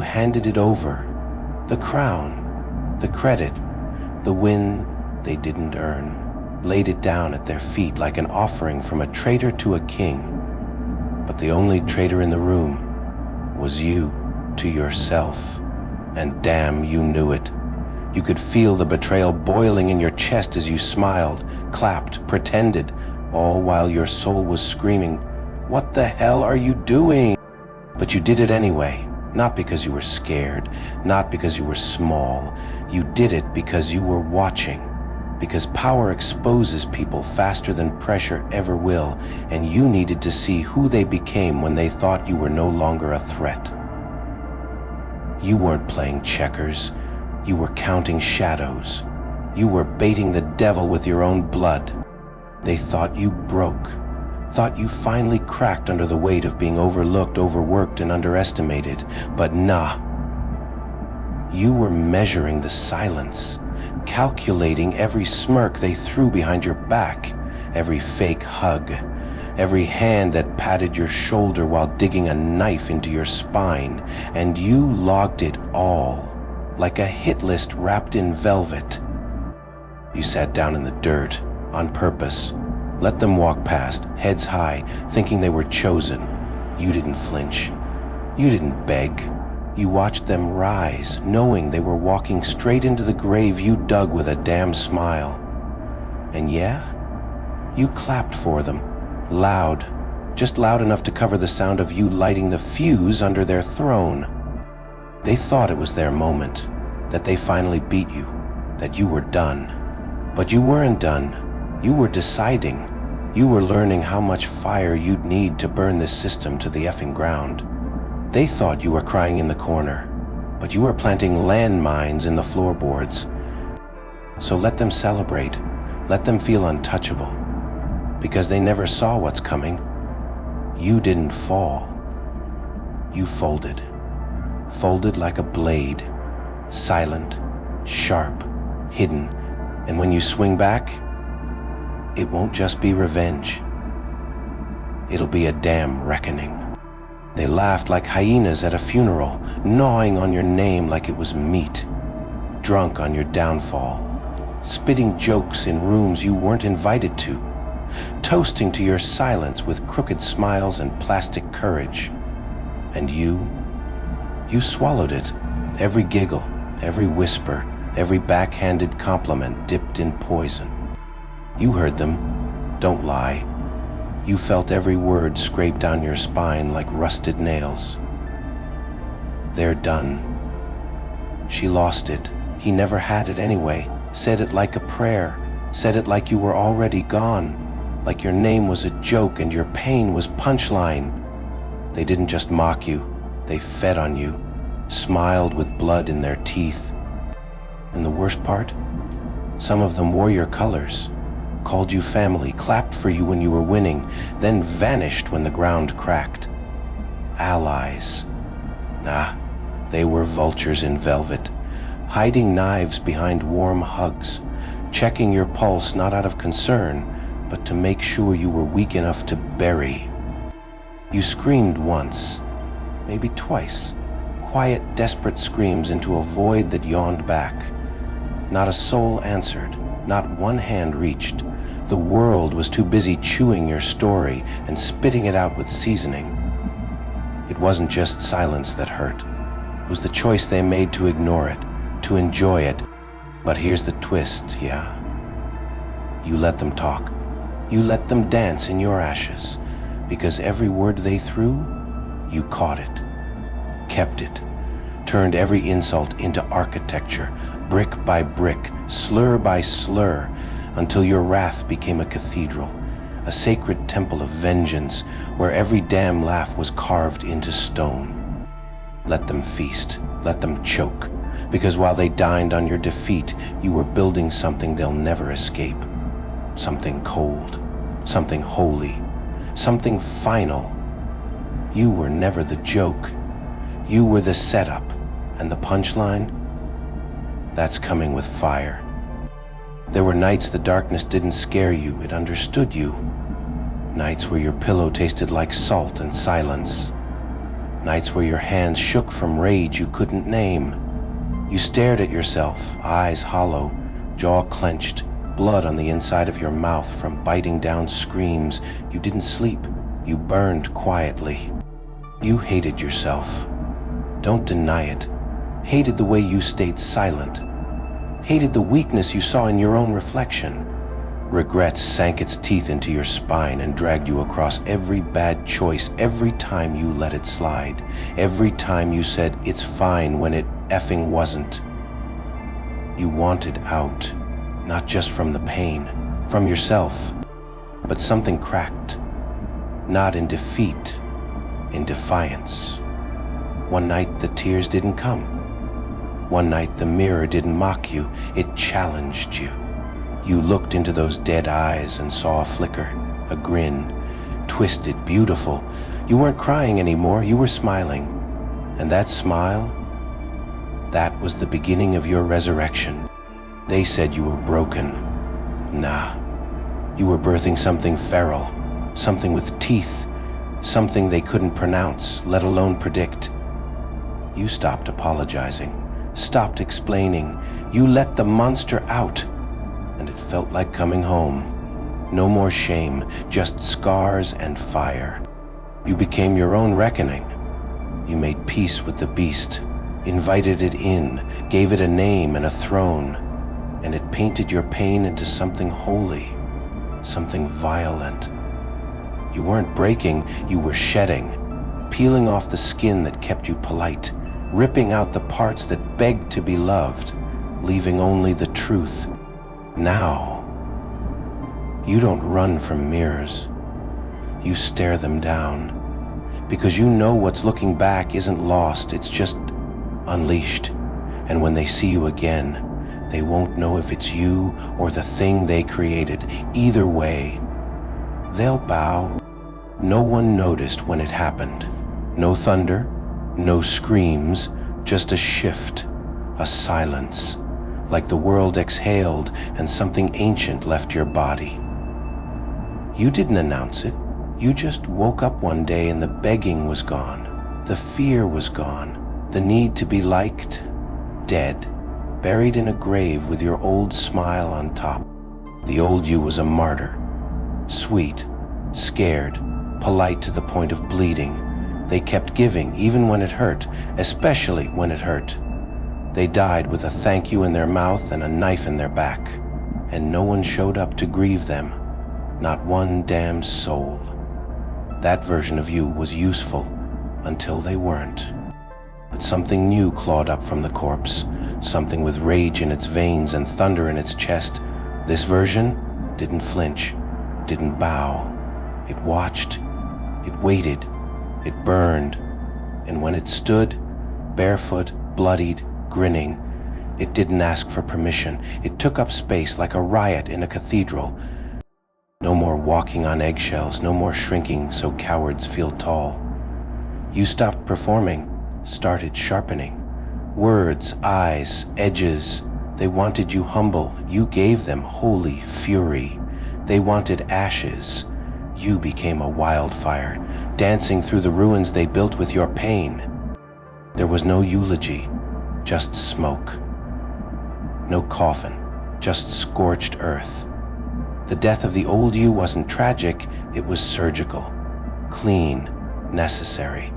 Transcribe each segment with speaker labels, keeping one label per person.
Speaker 1: you handed it over. The crown, the credit, the win they didn't earn, laid it down at their feet like an offering from a traitor to a king. But the only traitor in the room was you to yourself, and damn, you knew it. You could feel the betrayal boiling in your chest as you smiled, clapped, pretended, all while your soul was screaming, "What the hell are you doing?" But you did it anyway, not because you were scared, not because you were small. You did it because you were watching, because power exposes people faster than pressure ever will, and you needed to see who they became when they thought you were no longer a threat. You weren't playing checkers. You were counting shadows. You were baiting the devil with your own blood. They thought you broke, thought you finally cracked under the weight of being overlooked, overworked, and underestimated. But nah. You were measuring the silence, calculating every smirk they threw behind your back, every fake hug, every hand that patted your shoulder while digging a knife into your spine, and you logged it all, like a hit list wrapped in velvet. You sat down in the dirt, on purpose. Let them walk past, heads high, thinking they were chosen. You didn't flinch. You didn't beg. You watched them rise, knowing they were walking straight into the grave you dug with a damn smile. And yeah, you clapped for them, loud, just loud enough to cover the sound of you lighting the fuse under their throne. They thought it was their moment, that they finally beat you, that you were done. But you weren't done. You were deciding. You were learning how much fire you'd need to burn this system to the effing ground. They thought you were crying in the corner, but you were planting landmines in the floorboards. So let them celebrate. Let them feel untouchable. Because they never saw what's coming. You didn't fall. You folded. Folded like a blade. Silent, sharp, hidden. And when you swing back, it won't just be revenge. It'll be a damn reckoning. They laughed like hyenas at a funeral, gnawing on your name like it was meat, drunk on your downfall, spitting jokes in rooms you weren't invited to, toasting to your silence with crooked smiles and plastic courage. And you swallowed it, every giggle, every whisper, every backhanded compliment dipped in poison. You heard them, don't lie. You felt every word scrape down your spine like rusted nails. They're done. She lost it. He never had it anyway. Said it like a prayer. Said it like you were already gone. Like your name was a joke and your pain was punchline. They didn't just mock you. They fed on you. Smiled with blood in their teeth. And the worst part? Some of them wore your colors. Called you family, clapped for you when you were winning, then vanished when the ground cracked. Allies. Nah, they were vultures in velvet, hiding knives behind warm hugs, checking your pulse not out of concern, but to make sure you were weak enough to bury. You screamed once, maybe twice, quiet, desperate screams into a void that yawned back. Not a soul answered, not one hand reached. The world was too busy chewing your story and spitting it out with seasoning. It wasn't just silence that hurt. It was the choice they made to ignore it, to enjoy it. But here's the twist, yeah. You let them talk. You let them dance in your ashes, because every word they threw, you caught it, kept it, turned every insult into architecture, brick by brick, slur by slur, until your wrath became a cathedral, a sacred temple of vengeance where every damn laugh was carved into stone. Let them feast, let them choke, because while they dined on your defeat, you were building something they'll never escape. Something cold, something holy, something final. You were never the joke. You were the setup, and the punchline? That's coming with fire. There were nights the darkness didn't scare you, it understood you. Nights where your pillow tasted like salt and silence. Nights where your hands shook from rage you couldn't name. You stared at yourself, eyes hollow, jaw clenched, blood on the inside of your mouth from biting down screams. You didn't sleep. You burned quietly. You hated yourself. Don't deny it. Hated the way you stayed silent. Hated the weakness you saw in your own reflection. Regret sank its teeth into your spine and dragged you across every bad choice every time you let it slide. Every time you said, "It's fine," when it effing wasn't. You wanted out, not just from the pain, from yourself, but something cracked. Not in defeat, in defiance. One night the tears didn't come. One night the mirror didn't mock you, it challenged you. You looked into those dead eyes and saw a flicker, a grin, twisted, beautiful. You weren't crying anymore, you were smiling. And that smile, that was the beginning of your resurrection. They said you were broken. Nah, you were birthing something feral, something with teeth, something they couldn't pronounce, let alone predict. You stopped apologizing, stopped explaining. You let the monster out. And it felt like coming home. No more shame, just scars and fire. You became your own reckoning. You made peace with the beast, invited it in, gave it a name and a throne, and it painted your pain into something holy, something violent. You weren't breaking, you were shedding, peeling off the skin that kept you polite, ripping out the parts that begged to be loved, leaving only the truth. Now, you don't run from mirrors. You stare them down, because you know what's looking back isn't lost, it's just unleashed. And when they see you again, they won't know if it's you or the thing they created. Either way, they'll bow. No one noticed when it happened. No thunder, no screams, just a shift, a silence. Like the world exhaled and something ancient left your body. You didn't announce it. You just woke up one day and the begging was gone. The fear was gone. The need to be liked, dead, buried in a grave with your old smile on top. The old you was a martyr. Sweet, scared, polite to the point of bleeding. They kept giving even when it hurt, especially when it hurt. They died with a thank you in their mouth and a knife in their back, and no one showed up to grieve them, not one damn soul. That version of you was useful until they weren't. But something new clawed up from the corpse, something with rage in its veins and thunder in its chest. This version didn't flinch, didn't bow. It watched, it waited, it burned, and when it stood, barefoot, bloodied, grinning, it didn't ask for permission. It took up space like a riot in a cathedral. No more walking on eggshells, no more shrinking so cowards feel tall. You stopped performing, started sharpening. Words, eyes, edges, they wanted you humble. You gave them holy fury. They wanted ashes. You became a wildfire, dancing through the ruins they built with your pain. There was no eulogy, just smoke. No coffin, just scorched earth. The death of the old you wasn't tragic, it was surgical, clean, necessary.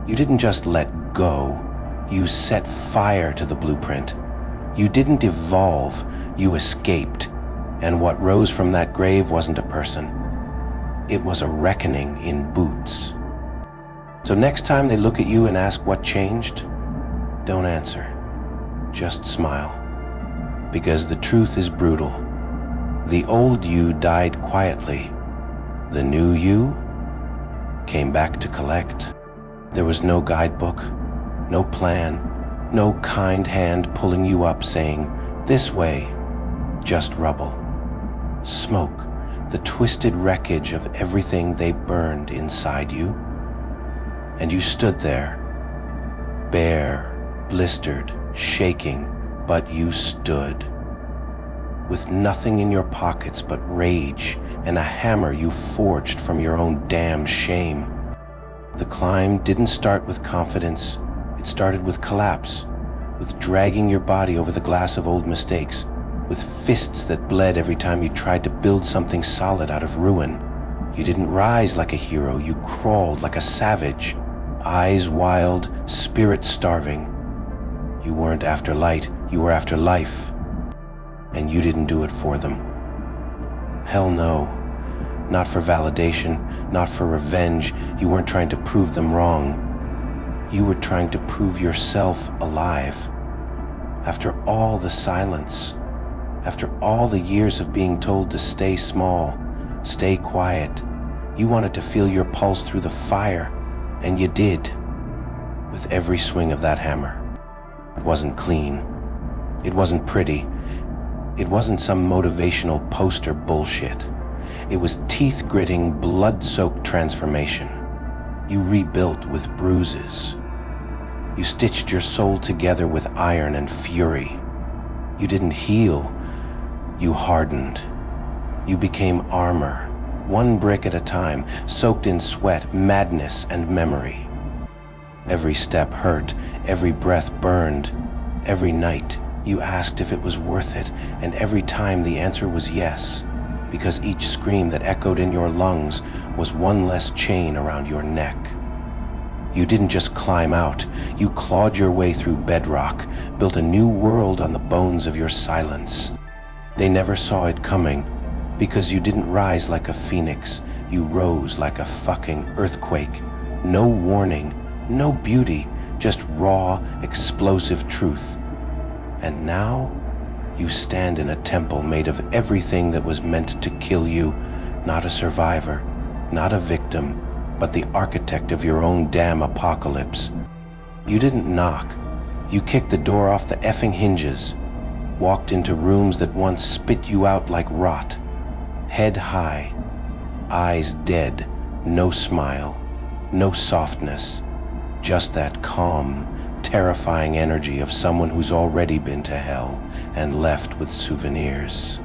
Speaker 1: You didn't just let go, you set fire to the blueprint. You didn't evolve, you escaped. And what rose from that grave wasn't a person. It was a reckoning in boots. So next time they look at you and ask what changed, don't answer, just smile. Because the truth is brutal. The old you died quietly. The new you came back to collect. There was no guidebook, no plan, no kind hand pulling you up saying, "This way," just rubble. Smoke, the twisted wreckage of everything they burned inside you. And you stood there, bare, blistered, shaking, but you stood. With nothing in your pockets but rage and a hammer you forged from your own damn shame. The climb didn't start with confidence. It started with collapse, with dragging your body over the glass of old mistakes, with fists that bled every time you tried to build something solid out of ruin. You didn't rise like a hero, you crawled like a savage, eyes wild, spirit starving. You weren't after light, you were after life, and you didn't do it for them. Hell no. Not for validation, not for revenge. You weren't trying to prove them wrong. You were trying to prove yourself alive. After all the silence, after all the years of being told to stay small, stay quiet, you wanted to feel your pulse through the fire, and you did, with every swing of that hammer. It wasn't clean. It wasn't pretty. It wasn't some motivational poster bullshit. It was teeth-gritting, blood-soaked transformation. You rebuilt with bruises. You stitched your soul together with iron and fury. You didn't heal. You hardened. You became armor, one brick at a time, soaked in sweat, madness, and memory. Every step hurt, every breath burned. Every night you asked if it was worth it, and every time the answer was yes, because each scream that echoed in your lungs was one less chain around your neck. You didn't just climb out, you clawed your way through bedrock, built a new world on the bones of your silence. They never saw it coming, because you didn't rise like a phoenix, you rose like a fucking earthquake. No warning, no beauty, just raw, explosive truth. And now, you stand in a temple made of everything that was meant to kill you, not a survivor, not a victim, but the architect of your own damn apocalypse. You didn't knock. You kicked the door off the effing hinges, walked into rooms that once spit you out like rot, head high, eyes dead, no smile, no softness, just that calm, terrifying energy of someone who's already been to hell and left with souvenirs.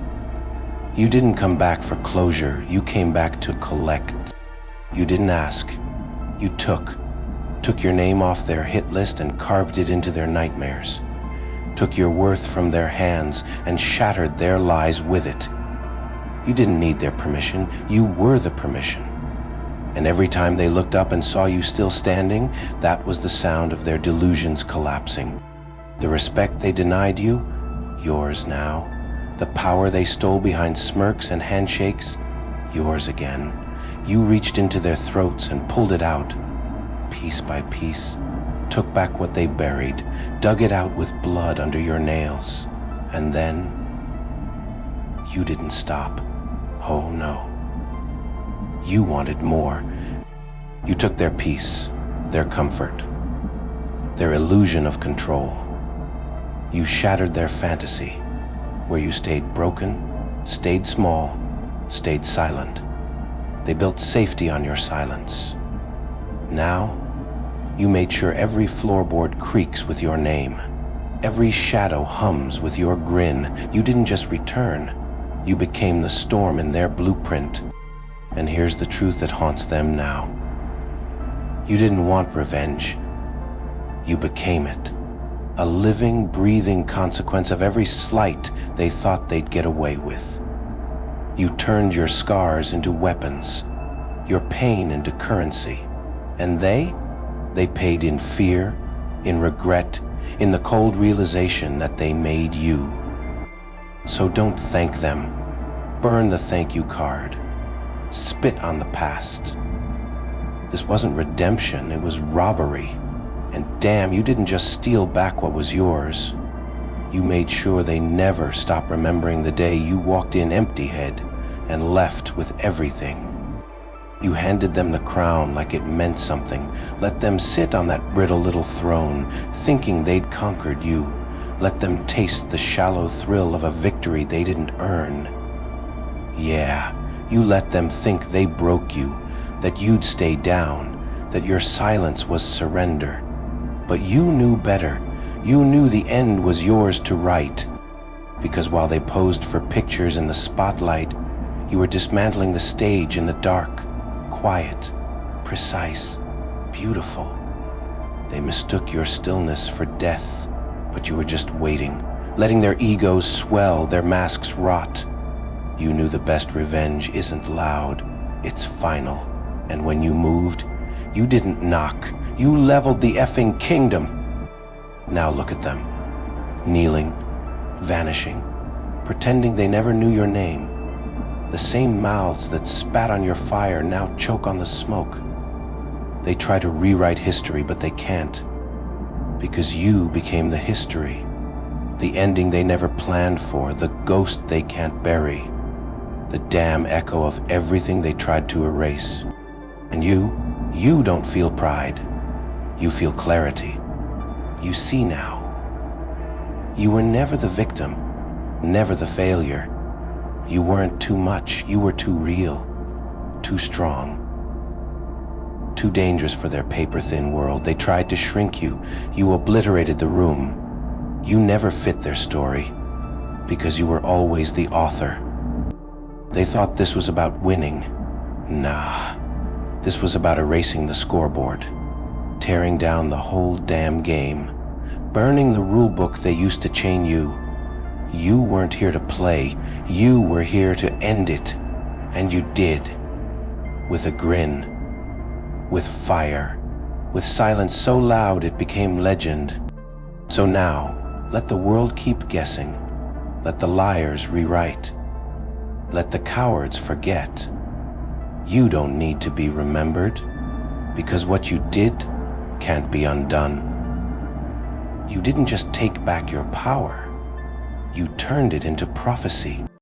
Speaker 1: You didn't come back for closure, you came back to collect. You didn't ask, you took your name off their hit list and carved it into their nightmares, took your worth from their hands and shattered their lies with it. You didn't need their permission, you were the permission. And every time they looked up and saw you still standing, that was the sound of their delusions collapsing. The respect they denied you, yours now. The power they stole behind smirks and handshakes, yours again. You reached into their throats and pulled it out, piece by piece, took back what they buried, dug it out with blood under your nails. And then, you didn't stop. Oh no. You wanted more. You took their peace, their comfort, their illusion of control. You shattered their fantasy, where you stayed broken, stayed small, stayed silent. They built safety on your silence. Now, you made sure every floorboard creaks with your name. Every shadow hums with your grin. You didn't just return. You became the storm in their blueprint. And here's the truth that haunts them now. You didn't want revenge. You became it. A living, breathing consequence of every slight they thought they'd get away with. You turned your scars into weapons, your pain into currency. And they paid in fear, in regret, in the cold realization that they made you. So don't thank them. Burn the thank you card. Spit on the past. This wasn't redemption, it was robbery. And damn, you didn't just steal back what was yours. You made sure they never stopped remembering the day you walked in empty-head and left with everything. You handed them the crown like it meant something, let them sit on that brittle little throne, thinking they'd conquered you. Let them taste the shallow thrill of a victory they didn't earn. Yeah, you let them think they broke you, that you'd stay down, that your silence was surrender. But you knew better. You knew the end was yours to write. Because while they posed for pictures in the spotlight, you were dismantling the stage in the dark, quiet, precise, beautiful. They mistook your stillness for death, but you were just waiting, letting their egos swell, their masks rot. You knew the best revenge isn't loud, it's final. And when you moved, you didn't knock, you leveled the effing kingdom. Now look at them, kneeling, vanishing, pretending they never knew your name. The same mouths that spat on your fire now choke on the smoke. They try to rewrite history, but they can't, because you became the history, the ending they never planned for, the ghost they can't bury, the damn echo of everything they tried to erase. And you don't feel pride. You feel clarity. You see now. You were never the victim, never the failure. You weren't too much, you were too real, too strong, too dangerous for their paper-thin world. They tried to shrink you. You obliterated the room. You never fit their story, because you were always the author. They thought this was about winning. Nah, this was about erasing the scoreboard, tearing down the whole damn game, burning the rule book they used to chain you. You weren't here to play, you were here to end it. And you did. With a grin. With fire. With silence so loud it became legend. So now, let the world keep guessing. Let the liars rewrite. Let the cowards forget. You don't need to be remembered, because what you did can't be undone. You didn't just take back your power. You turned it into prophecy.